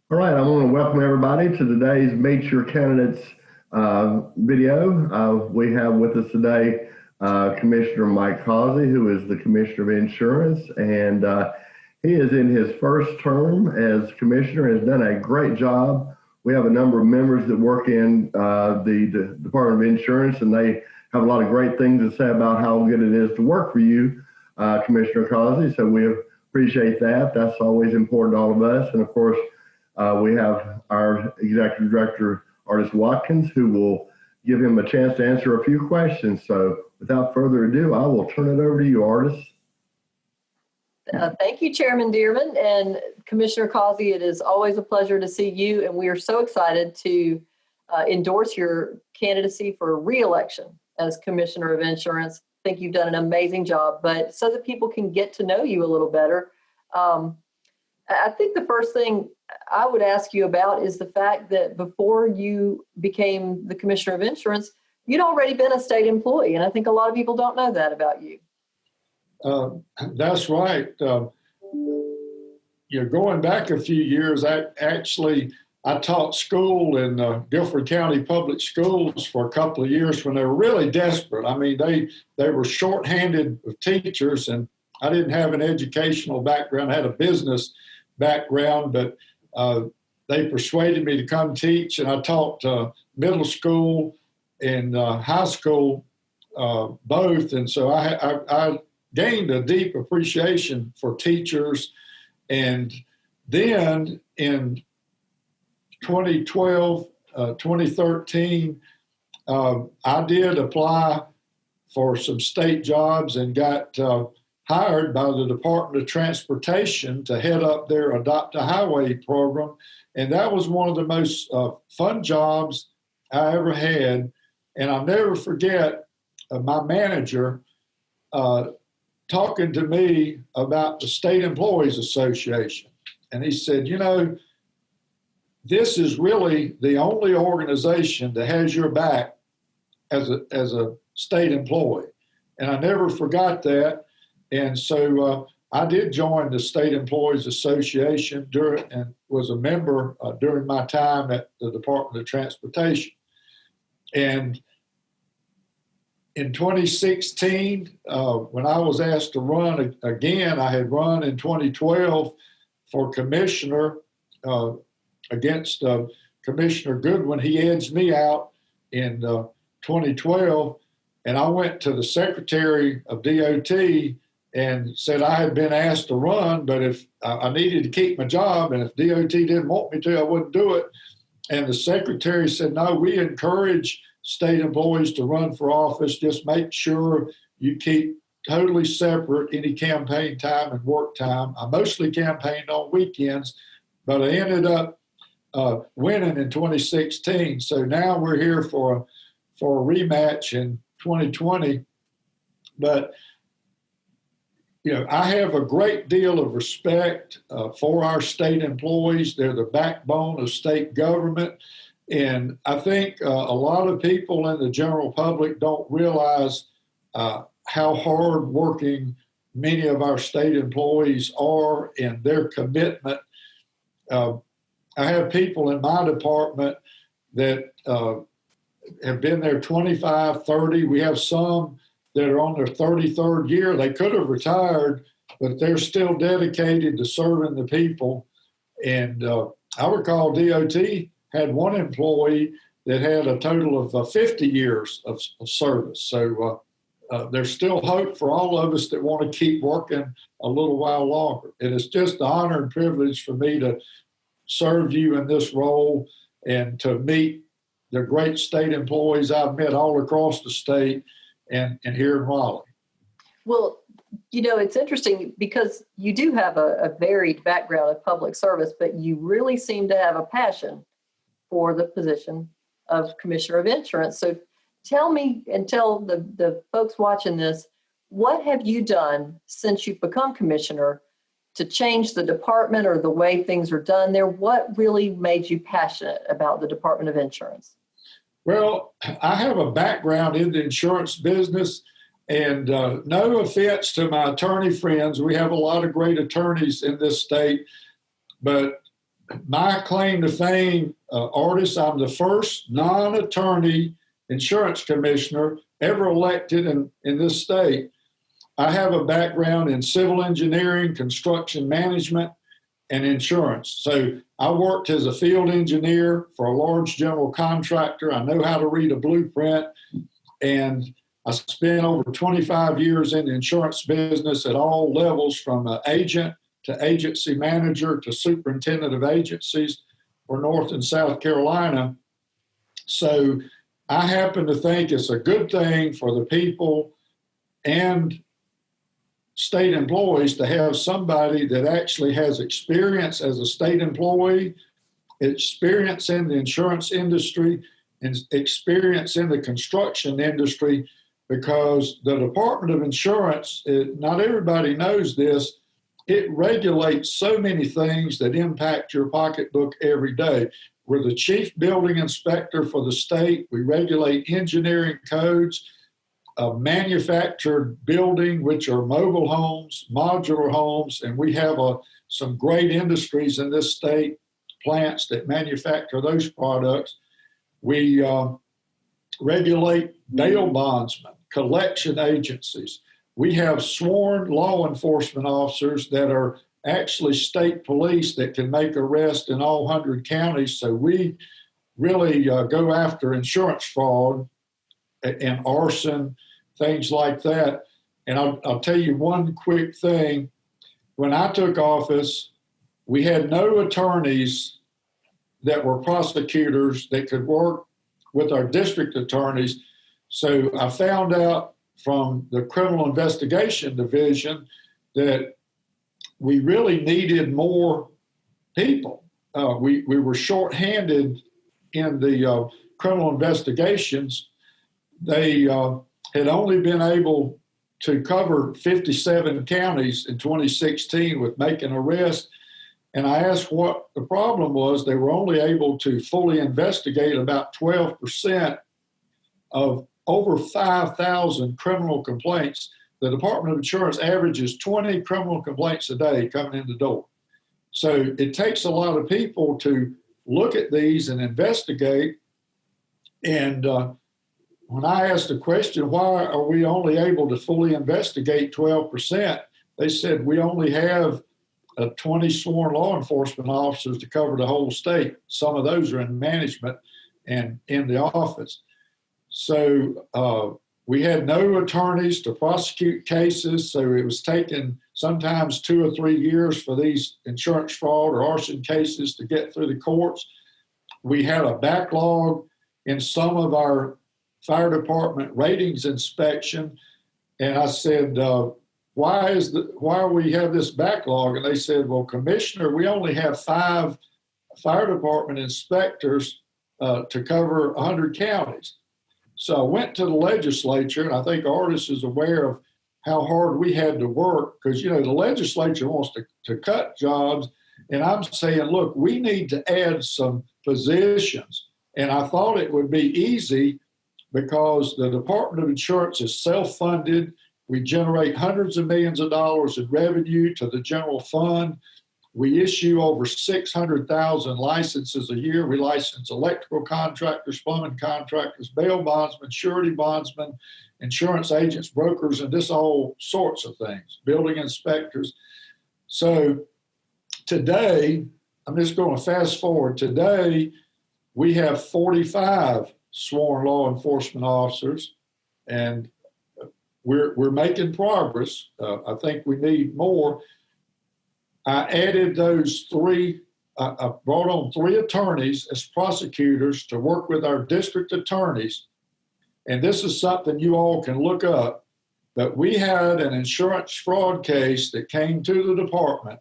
All right, I want to welcome everybody to today's Meet Your Candidates video. We have with us today Commissioner Mike Causey, who is the Commissioner of Insurance, and he is in his first term as Commissioner, has done a great job. We have a number of members that work in the Department of Insurance, and they have a lot of great things to say about how good it is to work for you, Commissioner Causey, so we appreciate that. That's always important to all of us, and of course, we have our Executive Director, Ardis Watkins, who will give him a chance to answer a few questions. So without further ado, I will turn it over to you, Ardis. Thank you, Chairman Dearman and Commissioner Causey. It is always a pleasure to see you, and we are so excited to endorse your candidacy for re-election as Commissioner of Insurance. I think you've done an amazing job, but so that people can get to know you a little better, I think the first thing I would ask you about is the fact that before you became the Commissioner of Insurance, you'd already been a state employee, and I think a lot of people don't know that about you. That's right. Going back a few years, I taught school in Guilford County Public Schools for a couple of years when they were really desperate. I mean, they were shorthanded with teachers, and I didn't have an educational background. I had a business background, but they persuaded me to come teach, and I taught middle school and high school both, and so I gained a deep appreciation for teachers. And then in 2012, 2013, I did apply for some state jobs and got hired by the Department of Transportation to head up their Adopt a Highway program. And that was one of the most fun jobs I ever had. And I'll never forget my manager talking to me about the State Employees Association. And he said, this is really the only organization that has your back as a state employee. And I never forgot that. And so I did join the State Employees Association and was a member during my time at the Department of Transportation. And in 2016, when I was asked to run again, I had run in 2012 for commissioner against Commissioner Goodwin. He edged me out in 2012, and I went to the Secretary of DOT and said I had been asked to run, but if I needed to keep my job, and if DOT didn't want me to, I wouldn't do it. And the secretary said, no, we encourage state employees to run for office. Just make sure you keep totally separate any campaign time and work time. I mostly campaigned on weekends, but I ended up winning in 2016. So now we're here for a rematch in 2020. But I have a great deal of respect for our state employees. They're the backbone of state government. And I think a lot of people in the general public don't realize how hard working many of our state employees are and their commitment. I have people in my department that have been there 25, 30. We have some that are on their 33rd year. They could have retired, but they're still dedicated to serving the people. And I recall DOT had one employee that had a total of 50 years of service. So there's still hope for all of us that want to keep working a little while longer. And it's just an honor and privilege for me to serve you in this role and to meet the great state employees I've met all across the state and here in Raleigh. Well, it's interesting because you do have a varied background of public service, but you really seem to have a passion for the position of Commissioner of Insurance. So tell me and tell the folks watching this, what have you done since you've become commissioner to change the department or the way things are done there? What really made you passionate about the Department of Insurance? Well, I have a background in the insurance business, and no offense to my attorney friends, we have a lot of great attorneys in this state, but my claim to fame, Ardis, I'm the first non-attorney insurance commissioner ever elected in this state. I have a background in civil engineering, construction management, and insurance. So I worked as a field engineer for a large general contractor. I know how to read a blueprint, and I spent over 25 years in the insurance business at all levels, from agent to agency manager to superintendent of agencies for North and South Carolina. So I happen to think it's a good thing for the people and state employees to have somebody that actually has experience as a state employee, experience in the insurance industry, and experience in the construction industry, because the Department of Insurance, not everybody knows this, it regulates so many things that impact your pocketbook every day. We're the chief building inspector for the state. We regulate engineering codes, manufactured building, which are mobile homes, modular homes, and we have some great industries in this state, plants that manufacture those products. We regulate bail bondsmen, collection agencies. We have sworn law enforcement officers that are actually state police that can make arrests in all 100 counties. So we really go after insurance fraud and arson, things like that. And I'll tell you one quick thing. When I took office, we had no attorneys that were prosecutors that could work with our district attorneys. So I found out from the criminal investigation division that we really needed more people. We were shorthanded in the criminal investigations. They had only been able to cover 57 counties in 2016 with making arrests. And I asked what the problem was. They were only able to fully investigate about 12% of over 5,000 criminal complaints. The Department of Insurance averages 20 criminal complaints a day coming in the door. So it takes a lot of people to look at these and investigate. And when I asked the question, why are we only able to fully investigate 12%? They said we only have 20 sworn law enforcement officers to cover the whole state. Some of those are in management and in the office. So we had no attorneys to prosecute cases. So it was taking sometimes 2 or 3 years for these insurance fraud or arson cases to get through the courts. We had a backlog in some of our fire department ratings inspection. And I said, why we have this backlog? And they said, well, Commissioner, we only have 5 fire department inspectors to cover 100 counties. So I went to the legislature, and I think Ardis is aware of how hard we had to work, because, you know, the legislature wants to cut jobs. And I'm saying, look, we need to add some positions. And I thought it would be easy because the Department of Insurance is self-funded. We generate hundreds of millions of dollars in revenue to the general fund. We issue over 600,000 licenses a year. We license electrical contractors, plumbing contractors, bail bondsmen, surety bondsmen, insurance agents, brokers, and just all sorts of things, building inspectors. So today, I'm just going to fast forward. Today, we have 45 sworn law enforcement officers, and we're making progress. I think we need more. I added those 3, I brought on 3 attorneys as prosecutors to work with our district attorneys. And this is something you all can look up. But we had an insurance fraud case that came to the department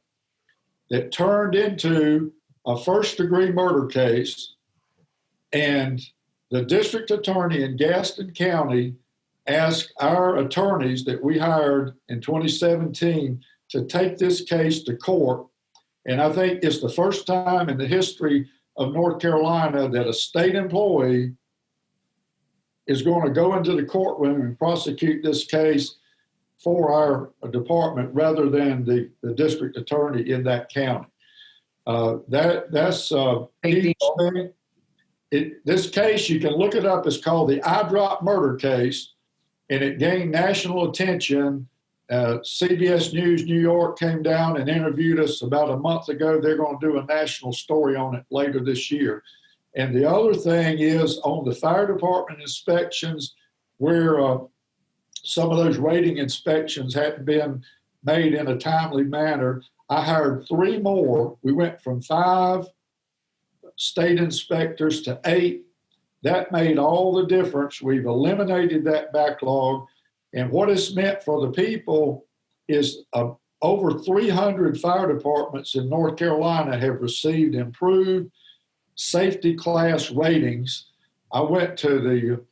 that turned into a first-degree murder case. And the district attorney in Gaston County asked our attorneys that we hired in 2017 to take this case to court. And I think it's the first time in the history of North Carolina that a state employee is going to go into the courtroom and prosecute this case for our department rather than the district attorney in that county. That's a Big huge deal. thing. This case, you can look it up, it's called the eye drop murder case, and it gained national attention. CBS News New York came down and interviewed us about a month ago. They're going to do a national story on it later this year. And the other thing is on the fire department inspections, where some of those rating inspections hadn't been made in a timely manner, I hired 3 more. We went from 5 state inspectors to 8. That made all the difference. We've eliminated that backlog. And what it's meant for the people is over 300 fire departments in North Carolina have received improved safety class ratings. I went to the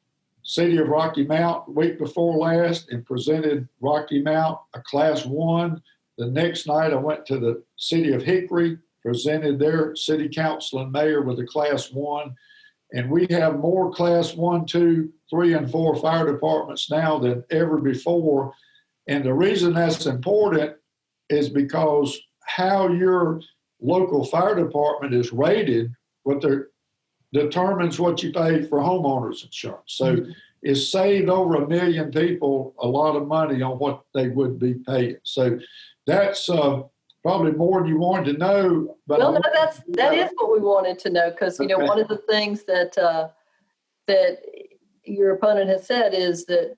city of Rocky Mount week before last and presented Rocky Mount a class 1. The next night I went to the city of Hickory, presented their city council and mayor with a class 1. And we have more class 1, 2, 3, and 4 fire departments now than ever before. And the reason that's important is because how your local fire department is rated, determines what you pay for homeowners insurance. So it's saved over 1 million people a lot of money on what they would be paying. So that's probably more than you wanted to know. But Well, no, that is what we wanted to know, because you know, one of the things that that your opponent has said is that,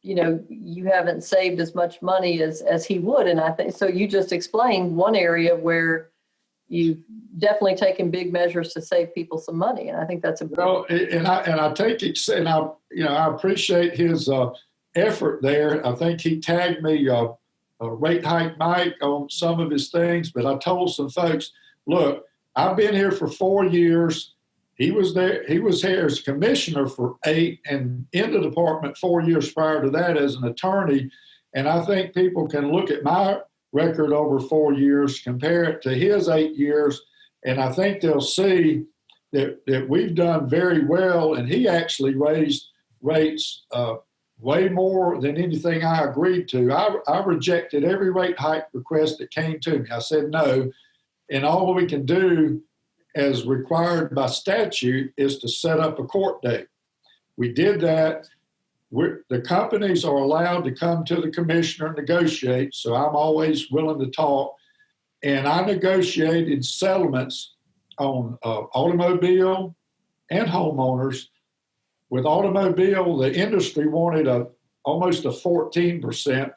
you know, you haven't saved as much money as he would, and I think so. You just explained one area where you've definitely taken big measures to save people some money, and I think that's important. Well, and I take it, and I appreciate his effort there. I think he tagged me rate hike Mike on some of his things, but I told some folks, look, I've been here for 4 years. He was here as commissioner for 8 and in the department 4 years prior to that as an attorney. And I think people can look at my record over 4 years, compare it to his 8 years, and I think they'll see that we've done very well. And he actually raised rates way more than anything I agreed to. I rejected every rate hike request that came to me. I said no, and all we can do as required by statute is to set up a court date. We did that. The companies are allowed to come to the commissioner and negotiate, so I'm always willing to talk. And I negotiated settlements on automobile and homeowners. With automobile, the industry wanted almost a 14%,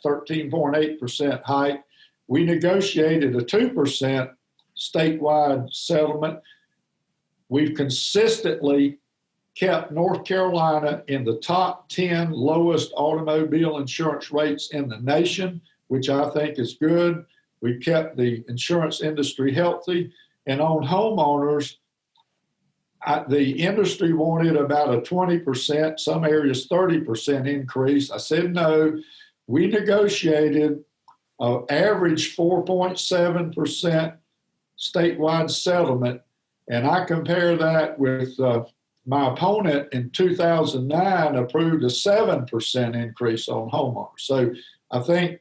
13.8% hike. We negotiated a 2% statewide settlement. We've consistently kept North Carolina in the top 10 lowest automobile insurance rates in the nation, which I think is good. We've kept the insurance industry healthy. And on homeowners, the industry wanted about a 20%, some areas 30% increase. I said no. We negotiated average 4.7% statewide settlement, and I compare that with my opponent in 2009 approved a 7% increase on homeowners. So I think,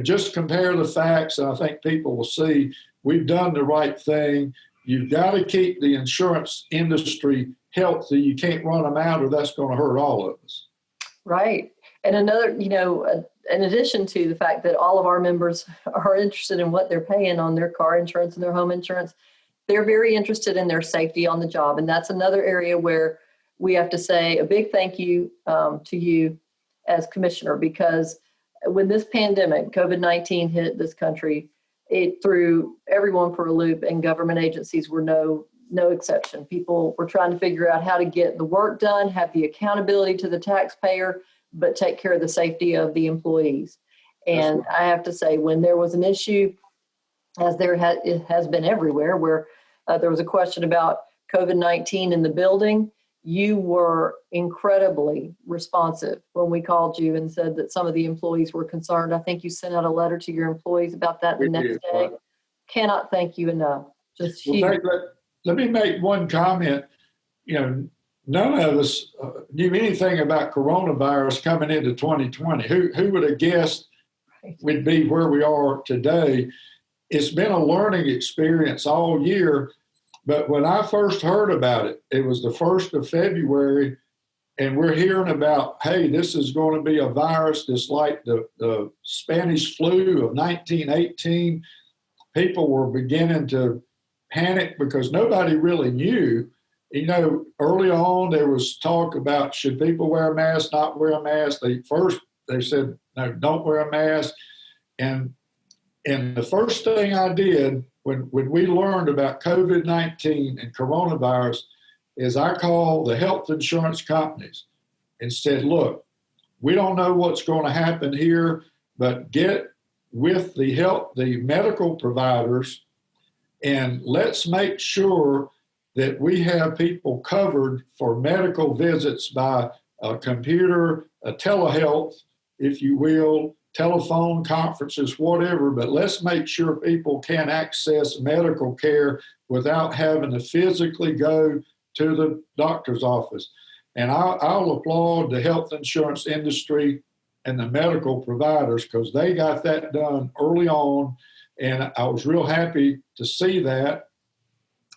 just compare the facts, and I think people will see we've done the right thing. You've got to keep the insurance industry healthy. You can't run them out, or that's going to hurt all of us. Right. And another, in addition to the fact that all of our members are interested in what they're paying on their car insurance and their home insurance, they're very interested in their safety on the job. And that's another area where we have to say a big thank you to you as commissioner, because when this pandemic, COVID-19 hit this country, it threw everyone for a loop, and government agencies were no exception. People were trying to figure out how to get the work done, have the accountability to the taxpayer, but take care of the safety of the employees. And I have to say, when there was an issue, as it has been everywhere, where there was a question about COVID-19 in the building, you were incredibly responsive when we called you and said that some of the employees were concerned. I think you sent out a letter to your employees about that the next day. Cannot thank you enough. Just huge. Let me make one comment. None of us knew anything about coronavirus coming into 2020. Who would have guessed we'd be where we are today? it's been a learning experience all year. But when I first heard about it, it was the 1st of February, and we're hearing about, hey, this is going to be a virus that's like the Spanish flu of 1918. People were beginning to panic because nobody really knew. You know, early on there was talk about should people wear a mask, not wear a mask. They said, no, don't wear a mask. And the first thing I did when we learned about COVID-19 and coronavirus is I called the health insurance companies and said, look, we don't know what's going to happen here, but get with the medical providers and let's make sure that we have people covered for medical visits by a computer, a telehealth, if you will, telephone conferences, whatever, but let's make sure people can access medical care without having to physically go to the doctor's office. And I'll applaud the health insurance industry and the medical providers because they got that done early on, and I was real happy to see that.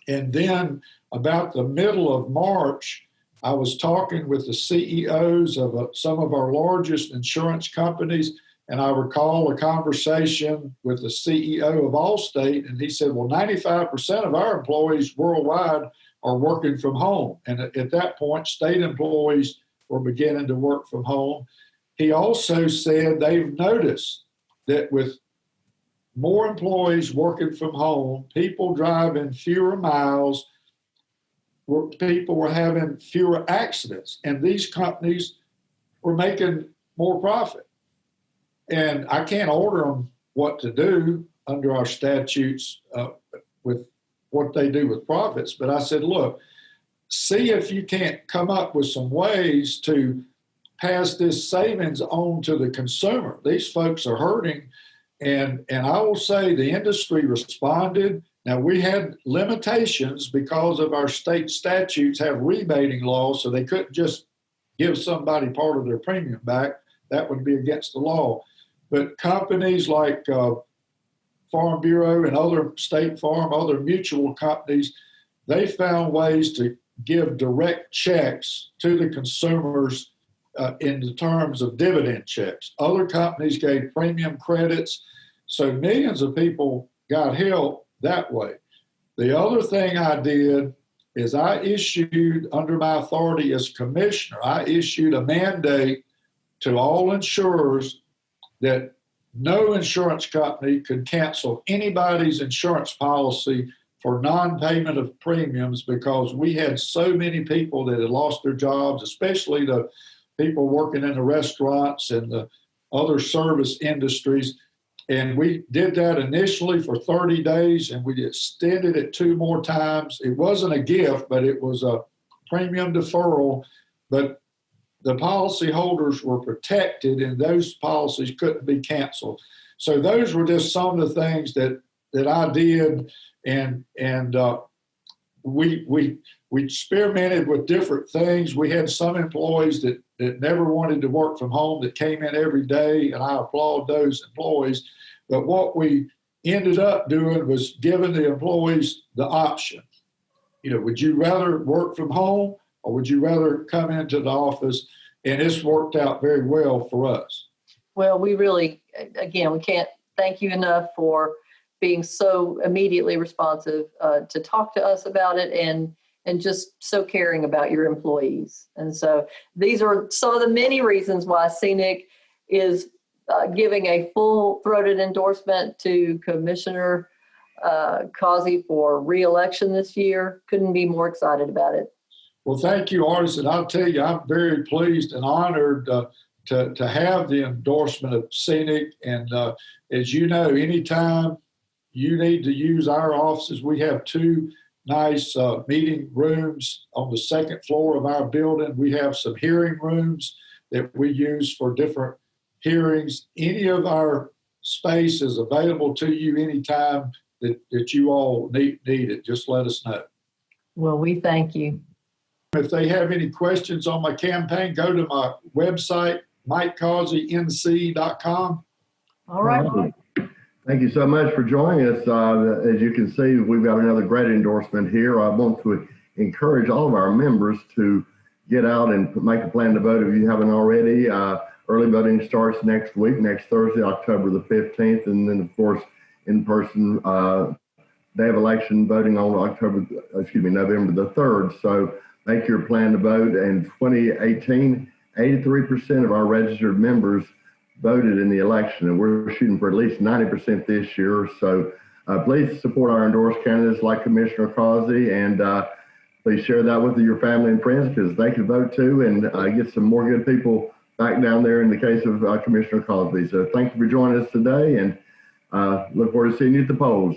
And then about the middle of March, I was talking with the CEOs of some of our largest insurance companies, and I recall a conversation with the CEO of Allstate, and he said, well, 95% of our employees worldwide are working from home. And at that point, state employees were beginning to work from home. He also said they've noticed that with more employees working from home, people driving fewer miles, people were having fewer accidents, and these companies were making more profit. And I can't order them what to do under our statutes with what they do with profits. But I said, look, see if you can't come up with some ways to pass this savings on to the consumer. These folks are hurting. And I will say the industry responded. Now, we had limitations because of our state statutes have rebating laws, so they couldn't just give somebody part of their premium back. That would be against the law. But companies like Farm Bureau and other State Farm, other mutual companies, they found ways to give direct checks to the consumers in the terms of dividend checks. Other companies gave premium credits, so millions of people got help that way. The other thing I did is I issued, under my authority as commissioner, I issued a mandate to all insurers that no insurance company could cancel anybody's insurance policy for non-payment of premiums because we had so many people that had lost their jobs, especially the people working in the restaurants and the other service industries. And we did that initially for 30 days and we extended it 2 more times. It wasn't a gift, but it was a premium deferral. But the policyholders were protected and those policies couldn't be canceled. So those were just some of the things that I did. And we experimented with different things. We had some employees that never wanted to work from home that came in every day, and I applaud those employees. But what we ended up doing was giving the employees the option. You know, would you rather work from home or would you rather come into the office? And it's worked out very well for us. Well, we really, again, we can't thank you enough for being so immediately responsive to talk to us about it and just so caring about your employees. And so these are some of the many reasons why SEANC is giving a full-throated endorsement to Commissioner Causey for re-election this year. Couldn't be more excited about it. Well, thank you, Ardis. And I'll tell you, I'm very pleased and honored to have the endorsement of SEANC. And as you know, anytime you need to use our offices, we have 2 nice meeting rooms on the 2nd floor of our building. We have some hearing rooms that we use for different hearings. Any of our space is available to you anytime that you all need it. Just let us know. Well, we thank you. If they have any questions on my campaign, go to my website, MikeCauseyNC.com. All right, Mike. Thank you so much for joining us. As you can see, we've got another great endorsement here. I want to encourage all of our members to get out and make a plan to vote if you haven't already. Early voting starts next week, next Thursday, October the 15th, and then of course, in person day of election voting on November the 3rd. So make your plan to vote. In 2018, 83% of our registered members voted in the election, and we're shooting for at least 90% this year. So please support our endorsed candidates like Commissioner Causey, and please share that with your family and friends because they can vote too, and get some more good people back down there in the case of Commissioner Causey. So thank you for joining us today, and look forward to seeing you at the polls.